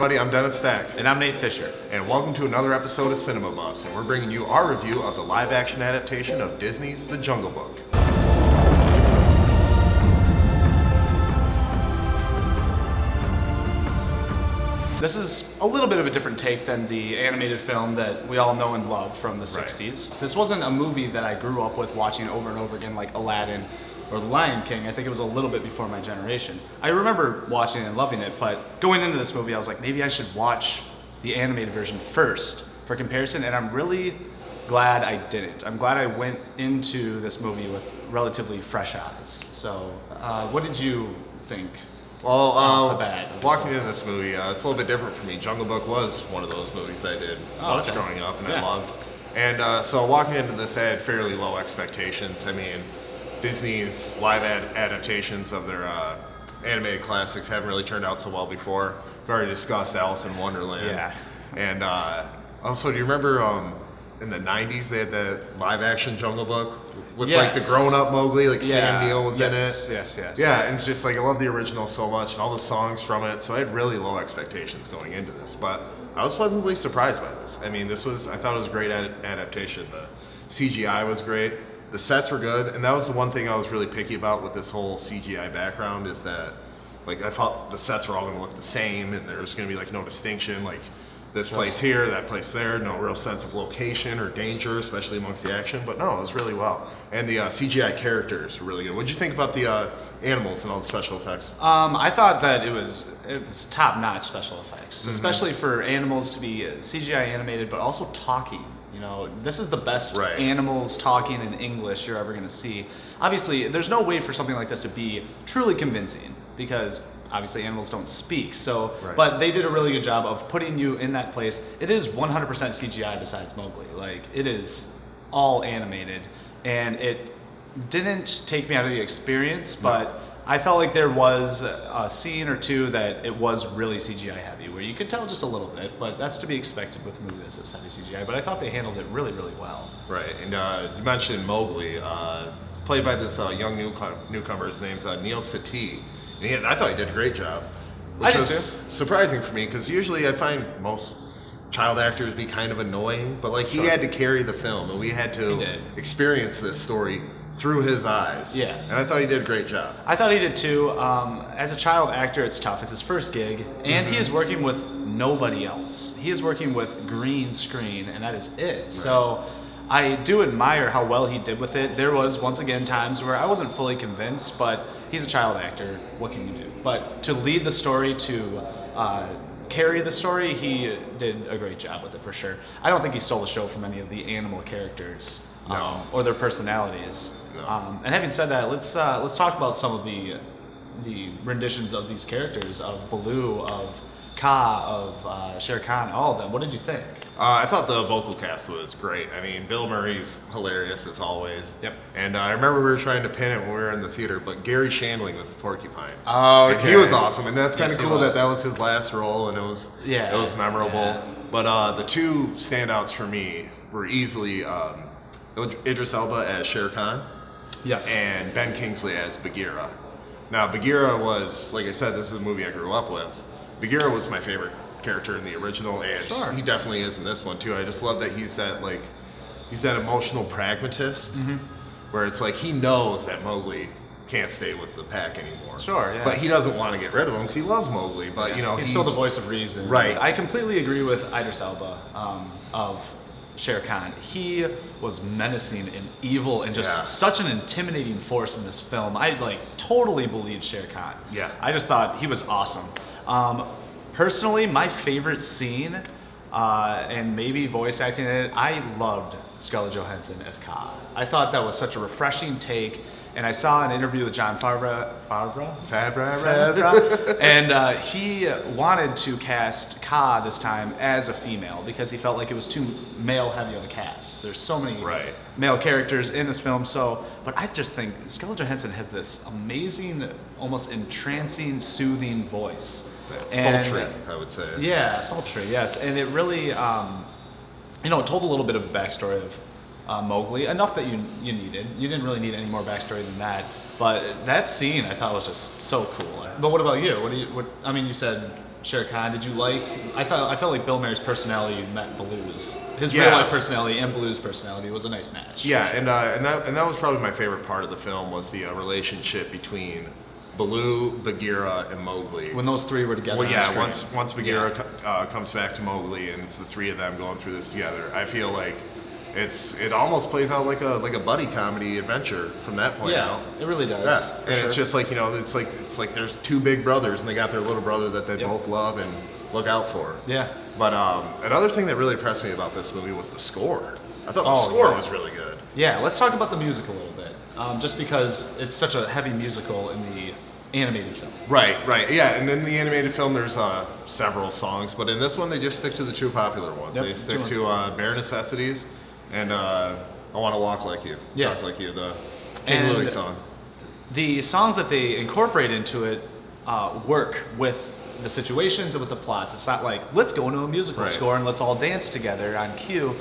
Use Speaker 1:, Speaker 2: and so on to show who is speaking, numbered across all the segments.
Speaker 1: everybody, I'm Dennis Stack.
Speaker 2: And I'm Nate Fisher.
Speaker 1: And welcome to another episode of Cinema Buffs. And we're bringing you our review of the live-action adaptation of Disney's The Jungle Book.
Speaker 2: This is a little bit of a different take than the animated film that we all know and love from the 60s. This wasn't a movie that I grew up with watching over and over again like Aladdin or The Lion King. I think it was a little bit before my generation. I remember watching it and loving it, but going into this movie I was like, maybe I should watch the animated version first for comparison, and I'm really glad I didn't. I'm glad I went into this movie with relatively fresh eyes. So, what did you think?
Speaker 1: Well, walking
Speaker 2: into
Speaker 1: into this movie, it's a little bit different for me. Jungle Book was one of those movies that I did watch growing up and I loved. And so walking into this, I had fairly low expectations. I mean, Disney's live adaptations of their animated classics haven't really turned out so well before. We've already discussed Alice in Wonderland.
Speaker 2: Yeah.
Speaker 1: And also, do you remember in the 90s they had that live action Jungle Book with like the grown-up Mowgli, like Sam Neill was in it.
Speaker 2: Yes.
Speaker 1: Yeah, and it's just like I love the original so much and all the songs from it, so I had really low expectations going into this, but I was pleasantly surprised by this. I mean, I thought it was a great adaptation. The CGI was great, the sets were good, and that was the one thing I was really picky about with this whole CGI background is that like I thought the sets were all going to look the same and there was going to be like no distinction, like this place here, that place there, no real sense of location or danger, especially amongst the action. But no, it was really well. And the CGI characters were really good. What did you think about the animals and all the special effects?
Speaker 2: I thought that it was top-notch special effects, especially for animals to be CGI animated, but also talking. You know, this is the best animals talking in English you're ever going to see. Obviously, there's no way for something like this to be truly convincing because obviously animals don't speak. So, but they did a really good job of putting you in that place. It is 100% CGI besides Mowgli. Like, it is all animated, and it didn't take me out of the experience, but I felt like there was a scene or two that it was really CGI heavy, where you could tell just a little bit, but that's to be expected with a movie that's this heavy CGI. But I thought they handled it really, really well.
Speaker 1: Right, and you mentioned Mowgli, played by this young newcomer. His name's Neil Settee. And I thought he did a great job, which was surprising for me because usually I find most child actors be kind of annoying, but like he had to carry the film and we had to experience this story through his eyes. Yeah. And I thought he did a great job.
Speaker 2: I thought he did too. As a child actor, it's tough. It's his first gig, and he is working with nobody else. He is working with green screen, and that is it. Right. So I do admire how well he did with it. There was, once again, times where I wasn't fully convinced, but he's a child actor. What can you do? But to lead the story, to carry the story, he did a great job with it for sure. I don't think he stole the show from any of the animal characters or their personalities. No. And having said that, let's talk about some of the renditions of these characters, of Baloo, of Kaa, of Shere Khan, all of them. What did you think?
Speaker 1: I thought the vocal cast was great. I mean, Bill Murray's hilarious as always.
Speaker 2: Yep.
Speaker 1: And I remember we were trying to pin it when we were in the theater, but Gary Shandling was the porcupine.
Speaker 2: Oh, okay.
Speaker 1: And he was awesome, and that's kind of cool that was his last role, and it was memorable. Yeah. But the two standouts for me were easily Idris Elba as Shere Khan, and Ben Kingsley as Bagheera. Now, Bagheera was, like I said, this is a movie I grew up with. Bagheera was my favorite character in the original, and he definitely is in this one too. I just love that he's that emotional pragmatist, where it's like he knows that Mowgli can't stay with the pack anymore. But he doesn't want to get rid of him because he loves Mowgli. But you know,
Speaker 2: he's still the voice of reason.
Speaker 1: Right.
Speaker 2: I completely agree with Idris Elba of Shere Khan. He was menacing and evil and just such an intimidating force in this film. I totally believed Shere Khan.
Speaker 1: Yeah.
Speaker 2: I just thought he was awesome. Personally, my favorite scene, and maybe voice acting in it, I loved Scarlett Johansson as Kaa. I thought that was such a refreshing take, and I saw an interview with Jon Favreau, and he wanted to cast Kaa this time as a female because he felt like it was too male-heavy of a cast. There's so many male characters in this film, but I just think Scarlett Johansson has this amazing, almost entrancing, soothing voice.
Speaker 1: Sultry, I would say.
Speaker 2: Yeah, sultry, yes. And it really, it told a little bit of the backstory of Mowgli, enough that you needed. You didn't really need any more backstory than that. But that scene I thought was just so cool. But what about you? You said Shere Khan. Did you like? I felt like Bill Maher's personality met Baloo's. His real life personality and Baloo's personality was a nice match.
Speaker 1: Yeah, and that was probably my favorite part of the film was the relationship between Baloo, Bagheera, and Mowgli.
Speaker 2: When those three were together.
Speaker 1: Well, yeah. Once Bagheera comes back to Mowgli, and it's the three of them going through this together, I feel like it almost plays out like a buddy comedy adventure from that point out.
Speaker 2: Yeah, it really does.
Speaker 1: Yeah, and it's just like it's like there's two big brothers, and they got their little brother that they both love and look out for.
Speaker 2: Yeah.
Speaker 1: But another thing that really impressed me about this movie was the score. I thought the score was really good.
Speaker 2: Yeah, let's talk about the music a little bit. Just because it's such a heavy musical in the animated film.
Speaker 1: Right, yeah. And in the animated film, there's several songs, but in this one, they just stick to the two popular ones. They stick to Bare Necessities and I Want to Walk Like You. Talk Like You, the King Louie song.
Speaker 2: The songs that they incorporate into it work with the situations and with the plots. It's not like, let's go into a musical score and let's all dance together on cue.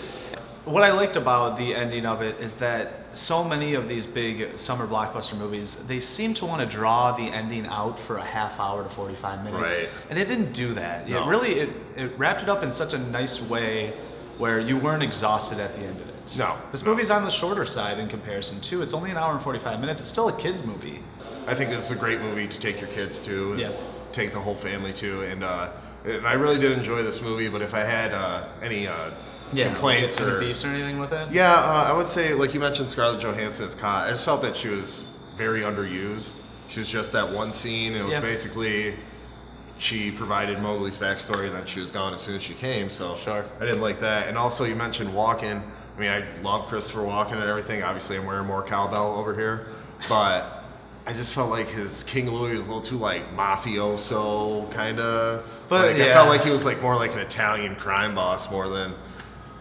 Speaker 2: What I liked about the ending of it is that so many of these big summer blockbuster movies, they seem to want to draw the ending out for a half hour to 45 minutes. Right. And it didn't do that. No. It wrapped it up in such a nice way where you weren't exhausted at the end of it.
Speaker 1: No.
Speaker 2: This movie's on the shorter side in comparison too. It's only an hour and 45 minutes. It's still a kid's movie.
Speaker 1: I think this is a great movie to take your kids to, and take the whole family to, and I really did enjoy this movie. But if I had any complaints
Speaker 2: or beefs or anything with it,
Speaker 1: I would say, like you mentioned, Scarlett Johansson as Kat. I just felt that she was very underused. She was just that one scene. It was basically she provided Mowgli's backstory, and then she was gone as soon as she came. So I didn't like that. And also, you mentioned Walken. I mean, I love Christopher Walken and everything. Obviously, I'm wearing more cowbell over here, but I just felt like his King Louie was a little too like mafioso kind of. But I felt like he was like more like an Italian crime boss more than.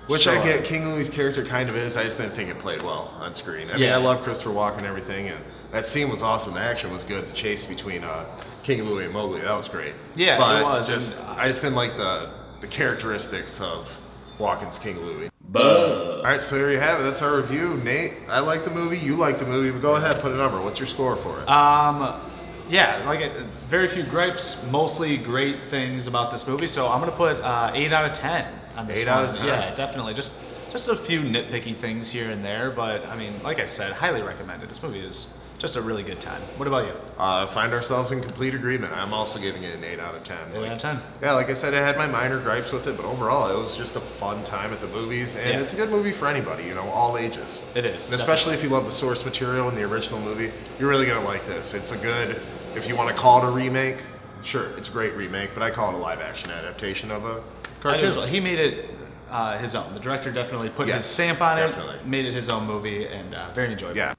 Speaker 1: Which I get, King Louie's character kind of is. I just didn't think it played well on screen. I mean, I love Christopher Walken and everything, and that scene was awesome. The action was good. The chase between King Louie and Mowgli, that was great.
Speaker 2: Yeah,
Speaker 1: but
Speaker 2: it was.
Speaker 1: I just didn't like the characteristics of Walken's King Louie. All right, so there you have it. That's our review. Nate, I like the movie. You like the movie. But go ahead, put a number. What's your score for it?
Speaker 2: Very few gripes. Mostly great things about this movie. So I'm gonna put 8 out of 10 on this.
Speaker 1: 8 out of 10.
Speaker 2: Yeah, definitely. Just a few nitpicky things here and there, but I mean, like I said, highly recommended. This movie is just a really good time. What about you?
Speaker 1: Find ourselves in complete agreement. I'm also giving it an 8 out of 10.
Speaker 2: 8 out of 10.
Speaker 1: Yeah, like I said, I had my minor gripes with it, but overall, it was just a fun time at the movies, and it's a good movie for anybody, all ages.
Speaker 2: It is.
Speaker 1: And especially if you love the source material in the original movie, you're really going to like this. It's a good, if you want to call it a remake, sure, it's a great remake, but I call it a live-action adaptation of a cartoon.
Speaker 2: He made it his own. The director definitely put his stamp on it, made it his own movie, and very enjoyable.
Speaker 1: Yeah.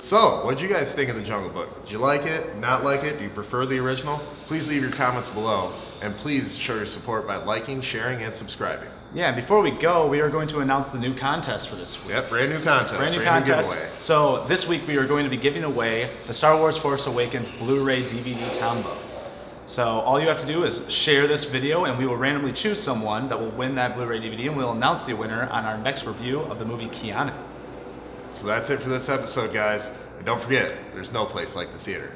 Speaker 1: So, what did you guys think of The Jungle Book? Did you like it? Not like it? Do you prefer the original? Please leave your comments below, and please show your support by liking, sharing, and subscribing.
Speaker 2: Yeah, before we go, we are going to announce the new contest for this week.
Speaker 1: Yep, brand new contest.
Speaker 2: Brand new giveaway. So this week we are going to be giving away the Star Wars Force Awakens Blu-ray DVD combo. So all you have to do is share this video, and we will randomly choose someone that will win that Blu-ray DVD, and we'll announce the winner on our next review of the movie Keanu.
Speaker 1: So that's it for this episode, guys. And don't forget, there's no place like the theater.